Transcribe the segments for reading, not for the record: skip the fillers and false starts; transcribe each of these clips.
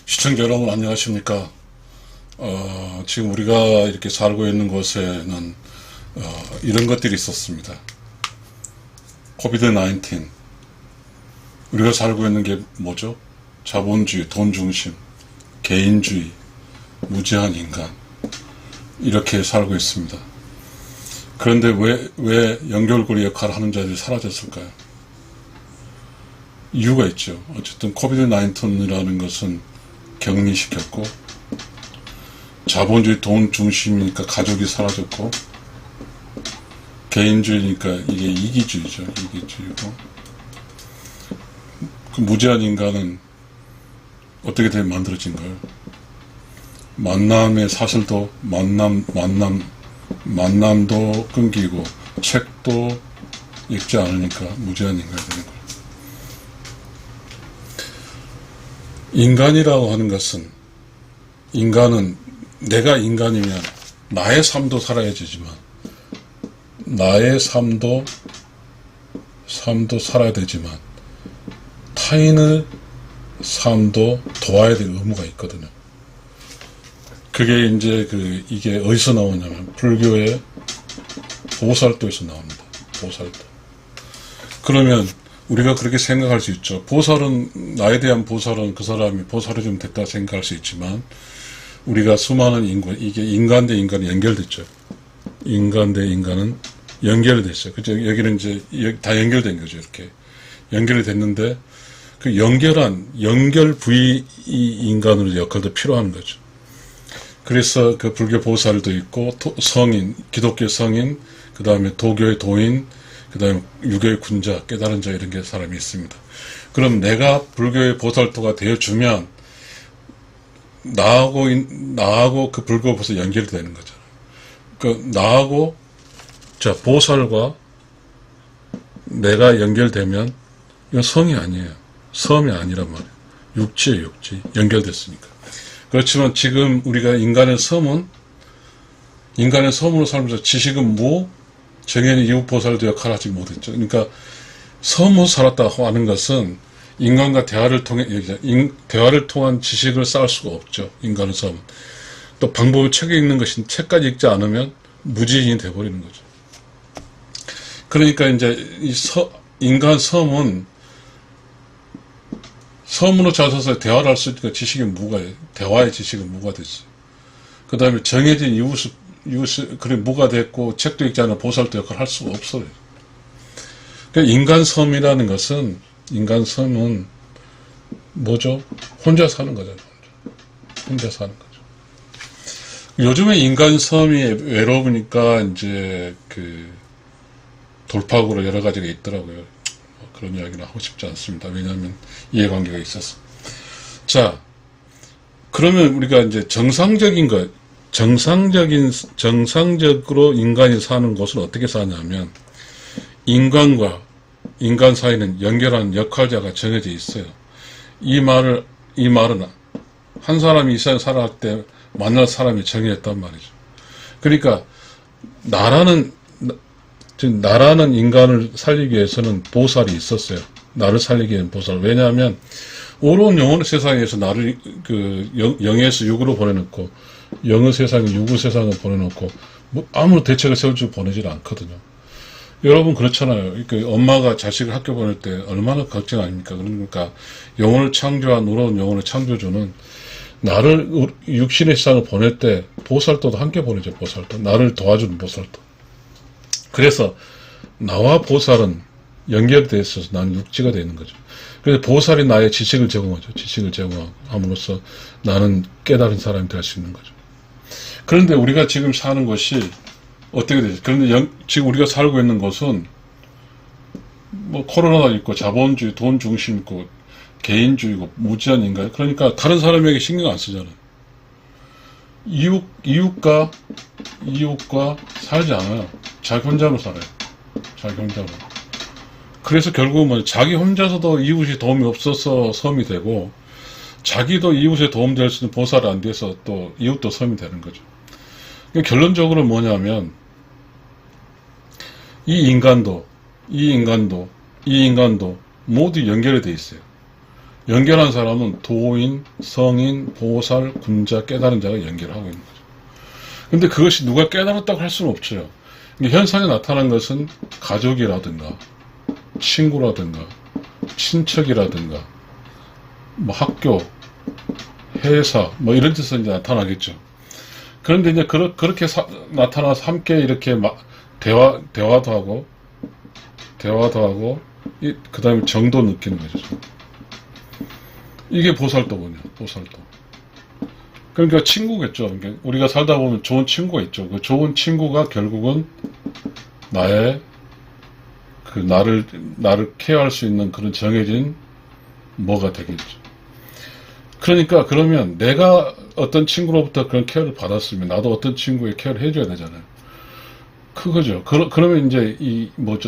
시청자 여러분 안녕하십니까. 지금 우리가 이렇게 살고 있는 곳에는 이런 것들이 있었습니다. 코비드 19. 우리가 살고 있는 게 뭐죠? 자본주의, 돈중심, 개인주의, 무지한 인간, 이렇게 살고 있습니다. 그런데 왜 연결고리 역할을 하는 자들이 사라졌을까요? 이유가 있죠. 어쨌든 코비드 19이라는 것은 격리시켰고, 자본주의 돈 중심이니까 가족이 사라졌고, 개인주의니까 이게 이기주의죠. 이기주의고, 그 무지한 인간은 어떻게 만들어진가요? 만남의 사슬도 만남도 끊기고 책도 읽지 않으니까 무지한 인간이 되는 거예요. 인간이라고 하는 것은, 인간은 내가 인간이면 나의 삶도 살아야지만 나의 삶도 살아야 되지만 타인의 삶도 도와야 될 의무가 있거든요. 그게 이제 이게 어디서 나오냐면 불교의 보살도에서 나옵니다. 보살도. 그러면 우리가 그렇게 생각할 수 있죠. 보살은, 나에 대한 보살은 그 사람이 보살이 좀 됐다 생각할 수 있지만, 우리가 수많은 인간, 이게 인간 대 인간이 연결됐죠. 인간 대 인간은 연결됐어요. 그죠? 여기는 이제 다 연결된 거죠. 이렇게. 연결이 됐는데, 그 연결 부위 인간으로 역할도 필요한 거죠. 그래서 그 불교 보살도 있고, 성인, 기독교 성인, 그 다음에 도교의 도인, 그 다음에 유교의 군자, 깨달은 자, 이런 게 사람이 있습니다. 그럼 내가 불교의 보살도가 되어주면 나하고 그 불교 보살 연결이 되는 거잖아요. 그 나하고 보살과 내가 연결되면 이건 성이 아니에요. 섬이 아니란 말이에요. 육지예요, 육지. 연결됐으니까. 그렇지만 지금 우리가 인간의 섬으로 살면서 지식은 무, 정현이 이웃보살도 역할을 하지 못했죠. 그러니까 섬으로 살았다고 하는 것은 인간과 대화를 통한 지식을 쌓을 수가 없죠. 인간의 섬은. 또 방법을 책에 읽는 것이 책까지 읽지 않으면 무지인이 돼버리는 거죠. 그러니까 이제 인간 섬은 섬으로 자서서 대화를 할 수 있으니까 지식이 무가예요. 대화의 지식은 무가 되지. 그 다음에 정해진 이웃이 그래 무가 됐고 책도 읽지 않은 보살도 역할을 할 수가 없어요. 그러니까 인간섬이라는 것은, 인간섬은 뭐죠? 혼자 사는 거잖아요. 혼자 사는 거죠. 요즘에 인간섬이 외로우니까 이제 돌파구로 여러 가지가 있더라고요. 그런 이야기는 하고 싶지 않습니다. 왜냐하면 이해관계가 있어서. 자, 그러면 우리가 이제 정상적으로 인간이 사는 곳은 어떻게 사냐면, 인간과 인간 사이는 연결하는 역할자가 정해져 있어요. 이 말은 한 사람이 이 세상에 살아갈 때 만날 사람이 정해졌단 말이죠. 그러니까 나라는 인간을 살리기 위해서는 보살이 있었어요. 나를 살리기 위한 보살. 왜냐하면 어려운 영혼의 세상에서 나를 영에서 육으로 보내놓고, 영의 세상에 육의 세상을 보내놓고 아무런 대책을 세워주고 보내질 않거든요. 여러분 그렇잖아요. 엄마가 자식을 학교 보낼 때 얼마나 걱정 아닙니까? 그러니까 영혼을 창조한, 어려운 영혼을 창조주는 나를 육신의 세상을 보낼 때 보살도도 함께 보내죠. 보살도. 나를 도와주는 보살도. 그래서 나와 보살은 연결되어 있어서 나는 육지가 되는 거죠. 그래서 보살이 나의 지식을 제공하죠. 지식을 제공함으로써 나는 깨달은 사람이 될 수 있는 거죠. 그런데 우리가 지금 사는 것이 어떻게 되죠? 그런데 지금 우리가 살고 있는 곳은 코로나가 있고 자본주의, 돈 중심 있고 개인주의고 무지한 인간. 그러니까 다른 사람에게 신경 안 쓰잖아요. 이웃과 살지 않아요. 자기 혼자로 살아요. 자기 혼자로. 그래서 결국은 자기 혼자서도 이웃이 도움이 없어서 섬이 되고, 자기도 이웃에 도움될 수 있는 보살이 안 돼서 또 이웃도 섬이 되는 거죠. 결론적으로 뭐냐면, 이 인간도 모두 연결이 돼 있어요. 연결한 사람은 도인, 성인, 보살, 군자, 깨달은 자가 연결하고 있는 거죠. 근데 그것이 누가 깨달았다고 할 수는 없죠. 현상에 나타난 것은 가족이라든가 친구라든가 친척이라든가 뭐 학교, 회사 뭐 이런 데서 이제 나타나겠죠. 그런데 이제 그렇게 나타나서 함께 이렇게 대화도 하고 그 다음에 정도 느끼는 거죠. 이게 보살도군요. 보살도. 그러니까 친구겠죠. 그러니까 우리가 살다 보면 좋은 친구가 있죠. 그 좋은 친구가 결국은 나의 그 나를 케어할 수 있는 그런 정해진 뭐가 되겠죠. 그러니까 그러면 내가 어떤 친구로부터 그런 케어를 받았으면 나도 어떤 친구의 케어를 해줘야 되잖아요. 그거죠. 그러면 이제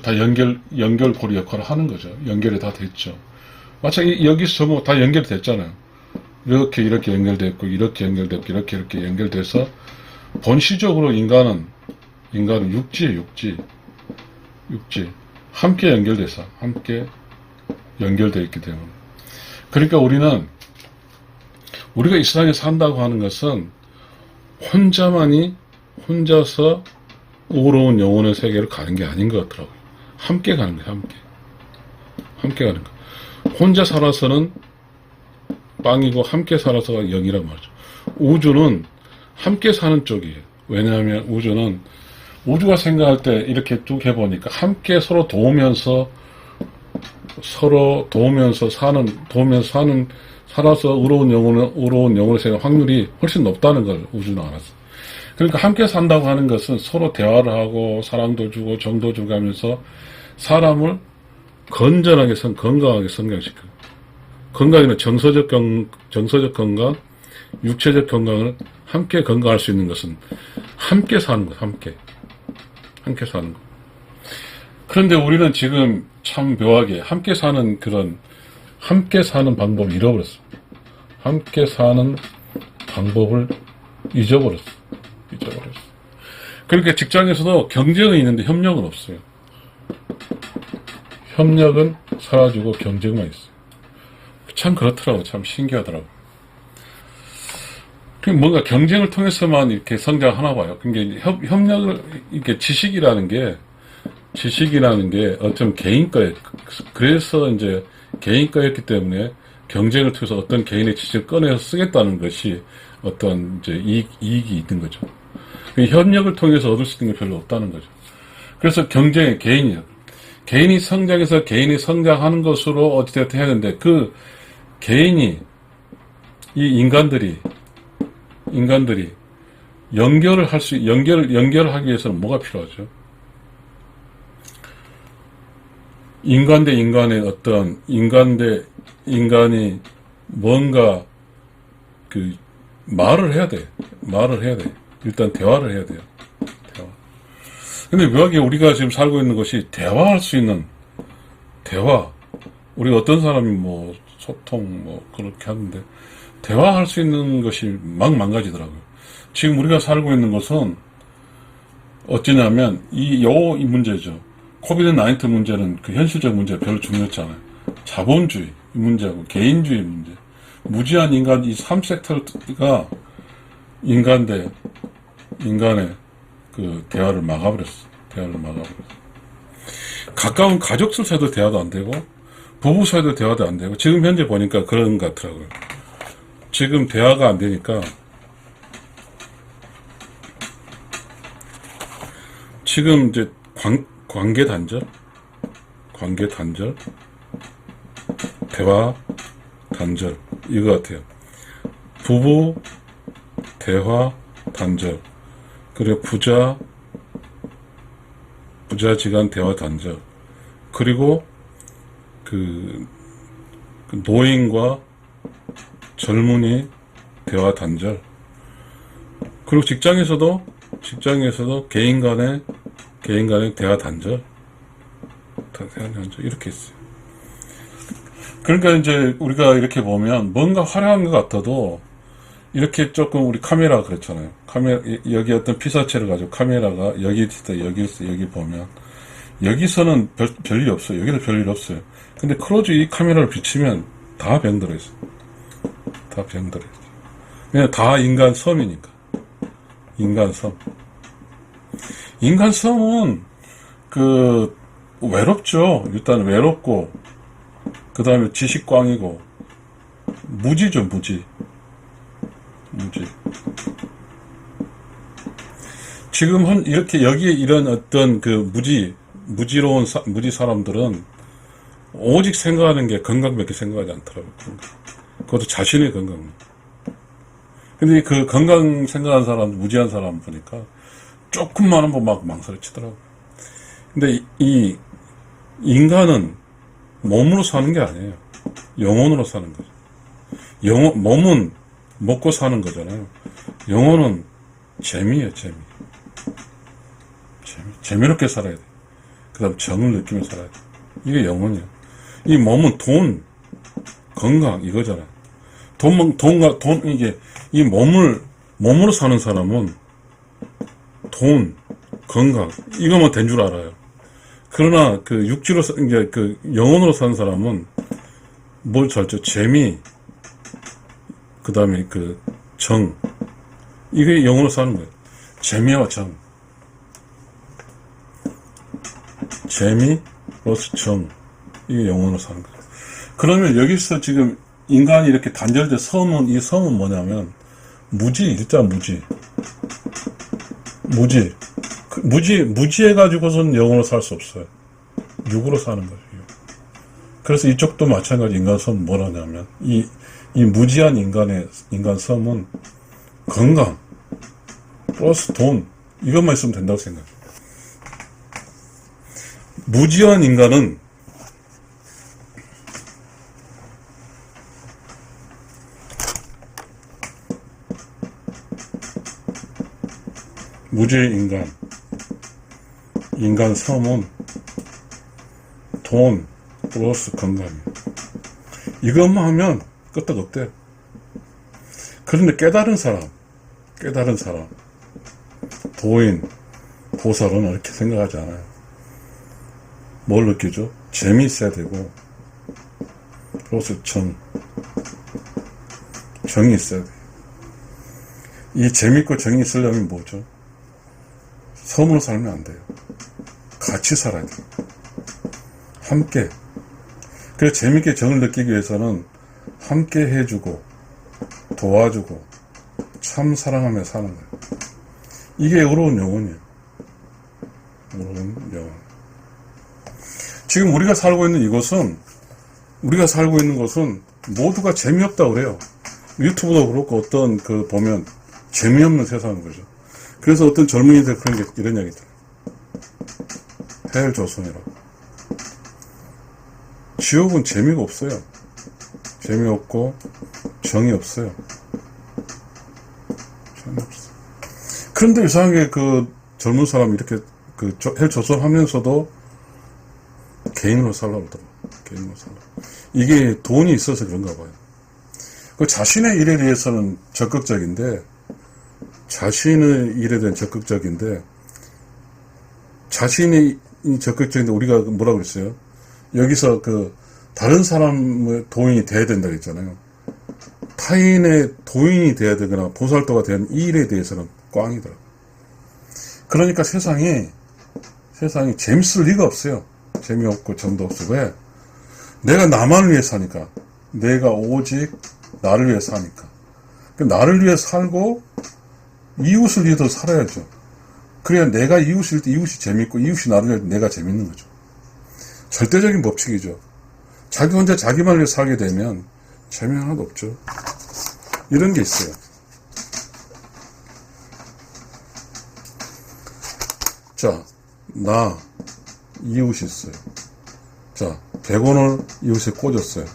다 연결고리 역할을 하는 거죠. 연결이 다 됐죠. 마찬가지 여기서 전부 다 연결이 됐잖아요. 이렇게 연결됐고 이렇게 연결돼서 본시적으로 인간은 육지예요. 육지. 함께 연결되어 있기 때문에. 그러니까 우리가 이 세상에 산다고 하는 것은 혼자서 우러운 영혼의 세계를 가는 게 아닌 것 같더라고요. 함께 가는 거예요. 함께 가는 거. 혼자 살아서는 빵이고 함께 살아서가 0이란 말이죠. 우주는 함께 사는 쪽이에요. 왜냐하면 우주가 생각할 때 이렇게 쭉 해보니까 함께 서로 도우면서 살아서 우러운 영혼의 세계 확률이 훨씬 높다는 걸 우주는 알았어. 그러니까 함께 산다고 하는 것은 서로 대화를 하고 사랑도 주고 정도 주고 하면서 사람을 건강하게 성장시키고, 건강에는 정서적 건강, 육체적 건강을 함께 건강할 수 있는 것은 함께 사는 것, 함께 사는 것. 그런데 우리는 지금 참 묘하게 함께 사는 방법을 잃어버렸어. 함께 사는 방법을 잊어버렸어. 그러니까 직장에서도 경쟁은 있는데 협력은 없어요. 협력은 사라지고 경쟁만 있어요. 참 그렇더라고. 참 신기하더라고. 뭔가 경쟁을 통해서만 이렇게 성장하나 봐요. 그러니까 협력을, 이렇게 지식이라는 게 어쩌면 개인과에, 그래서 이제 개인과였기 때문에 경쟁을 통해서 어떤 개인의 지식을 꺼내서 쓰겠다는 것이 어떤 이제 이익이 있는 거죠. 협력을 통해서 얻을 수 있는 게 별로 없다는 거죠. 그래서 경쟁의 개인이 성장해서 개인이 성장하는 것으로 어찌됐든 해야 되는데, 그 개인이, 이 인간들이 연결을 하기 위해서는 뭐가 필요하죠? 인간 대 인간의 인간이 뭔가 말을 해야 돼. 일단 대화를 해야 돼요. 근데 묘하게 우리가 지금 살고 있는 것이 대화할 수 있는 우리 어떤 사람이 소통 그렇게 하는데 대화할 수 있는 것이 막 망가지더라고요. 지금 우리가 살고 있는 것은 어찌냐면 이 문제죠. 코비드-19 문제는 그 현실적 문제가 별로 중요하지 않아요. 자본주의 문제하고 개인주의 문제, 무지한 인간, 이 3섹터가 인간의 그 대화를 막아버렸어. 가까운 가족들 사이도 대화도 안 되고, 부부 사이도 대화도 안 되고, 지금 현재 보니까 그런 것 같더라고요. 지금 대화가 안 되니까, 지금 이제 관계 단절, 대화 단절, 이거 같아요. 부부 대화 단절, 그리고 부자지간 대화 단절, 그리고 그 노인과 젊은이 대화 단절, 그리고 직장에서도 개인 간의 대화 단절, 이렇게 있어요. 그러니까 이제 우리가 이렇게 보면 뭔가 화려한 것 같아도 이렇게 조금, 우리 카메라 그렇잖아요. 여기 어떤 피사체를 가지고 카메라가 여기 있어, 여기 보면 여기서는 별일 없어요. 여기도 별일 없어요. 근데 크로즈 이 카메라를 비치면 다 병들어 있어. 다 병들어 있어. 그냥 다 인간 섬이니까. 인간 섬. 인간 섬은 외롭죠. 일단 외롭고, 그 다음에 지식광이고, 무지죠, 무지. 지금 이렇게 여기에 이런 어떤 무지로운 무지 사람들은 오직 생각하는 게 건강밖에 생각하지 않더라고요. 그것도 자신의 건강. 근데 그 건강 생각하는 사람, 무지한 사람 보니까 조금만 하면 막 망설여치더라고요. 근데 이 인간은 몸으로 사는 게 아니에요. 영혼으로 사는 거죠. 몸은 먹고 사는 거잖아요. 영혼은 재미예요, 재미. 재미롭게 살아야 돼. 그 다음 정을 느끼며 살아야 돼. 이게 영혼이야. 이 몸은 돈, 건강, 이거잖아. 이게, 이 몸으로 사는 사람은 돈, 건강, 이거만 된 줄 알아요. 그러나 이제 영혼으로 사는 사람은 뭘 잘죠? 재미, 그 다음에 정, 이게 영혼으로 사는 거예요. 재미와 정. 재미 플러스 정, 이게 영혼으로 사는 거예요. 그러면 여기서 지금 인간이 이렇게 단절된 이 섬은 뭐냐면 일단 무지해가지고서는 영혼으로 살 수 없어요. 육으로 사는 거죠. 그래서 이쪽도 마찬가지. 인간 섬은 뭐라냐면 이 무지한 인간 섬은 건강 플러스 돈, 이것만 있으면 된다고 생각해요. 무지한 인간은 인간 섬은 돈 플러스 건강이에요. 이것만 하면 끄떡없대요. 그런데 깨달은 사람, 도인, 보살은 이렇게 생각하지 않아요. 뭘 느끼죠? 재미 있어야 되고, 플러스 정이 있어야 돼요. 이 재밌고 정이 있으려면 뭐죠? 섬으로 살면 안 돼요. 같이 살아야 돼요. 함께. 그래서 재밌게 정을 느끼기 위해서는 함께 해주고, 도와주고, 참 사랑하며 사는 거예요. 이게 의로운 영혼이에요. 의로운 영혼. 지금 우리가 살고 있는 것은 모두가 재미없다고 그래요. 유튜브도 그렇고 보면 재미없는 세상인 거죠. 그래서 어떤 젊은이들 이런 얘기 들어요. 헬조선이라고. 지옥은 재미가 없어요. 재미없고 정이 없어요. 정이 없어요. 그런데 이상하게 젊은 사람이 이렇게 헬조선 하면서도 개인으로 살라고 그러더라고요. 개인으로 살라고. 이게 돈이 있어서 그런가 봐요. 자신의 일에 대해서는 적극적인데, 자신의 우리가 뭐라고 그랬어요? 여기서 다른 사람의 도인이 돼야 된다고 했잖아요. 타인의 도인이 돼야 되거나 보살도가 된 이 일에 대해서는 꽝이더라고요. 그러니까 세상이 재밌을 리가 없어요. 재미없고 정도 없어. 왜? 내가 나만을 위해 사니까. 내가 오직 나를 위해 사니까. 나를 위해 살고 이웃을 위해서 살아야죠. 그래야 내가 이웃일 때 이웃이 재밌고 이웃이 나를 위해 내가 재밌는 거죠. 절대적인 법칙이죠. 자기 혼자 자기만을 위해 살게 되면 재미 하나도 없죠. 이런 게 있어요. 자, 이웃이 있어요. 자, 100원을 이웃에 꽂았어요.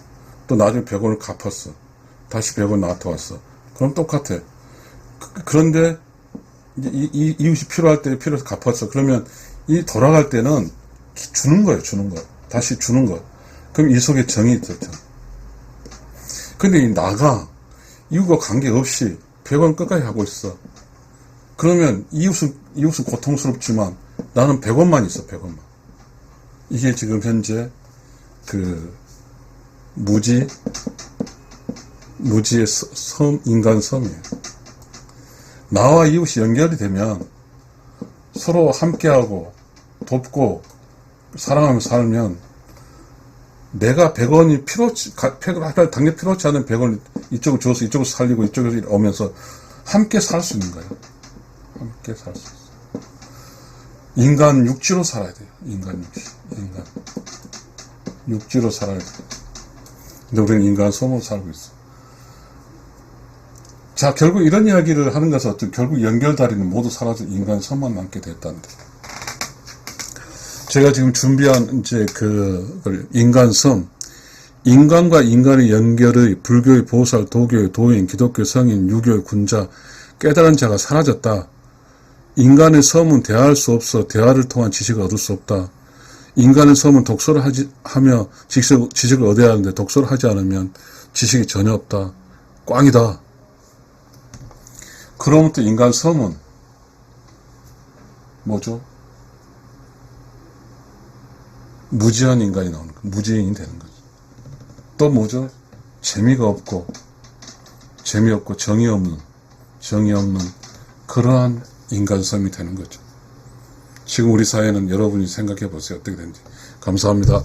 또 나중에 100원을 갚았어. 다시 100원 나한테 왔어. 그럼 똑같아. 그런데 이웃이 필요할 때 필요해서 갚았어. 그러면 이 돌아갈 때는 주는 거예요. 다시 주는 거. 그럼 이 속에 정이 있었죠. 근데 이웃과 관계없이 100원 끝까지 하고 있어. 그러면 이웃은 고통스럽지만 나는 100원만 있어. 100원만. 이게 지금 현재 무지의 섬, 인간 섬이에요. 나와 이웃이 연결이 되면 서로 함께하고 돕고 사랑하며 살면 내가 100원이 당장 필요치 않은 100원 이쪽을 줘서 이쪽을 살리고 이쪽에서 오면서 함께 살 수 있는 거예요. 함께 살 수 있어요. 인간 육지로 살아야 돼요. 인간 육지로 살아야 돼요. 근데 우리는 인간 섬으로 살고 있어. 자, 결국 이런 이야기를 하는 것은 결국 연결다리는 모두 사라져 인간 섬만 남게 됐다는데. 제가 지금 준비한 이제 인간 섬, 인간과 인간의 연결의 불교의 보살, 도교의 도인, 기독교 성인, 유교의 군자, 깨달은 자가 사라졌다. 인간의 섬은 대화할 수 없어 대화를 통한 지식을 얻을 수 없다. 인간의 섬은 독서를 하며 지식을 얻어야 하는데 독서를 하지 않으면 지식이 전혀 없다. 꽝이다. 그러면부터 인간 섬은 뭐죠? 무지한 인간이 나오는 거예요. 무지인이 되는 거죠. 또 뭐죠? 재미없고 정의 없는 그러한 인간섬이 되는 거죠. 지금 우리 사회는 여러분이 생각해 보세요. 어떻게 되는지. 감사합니다.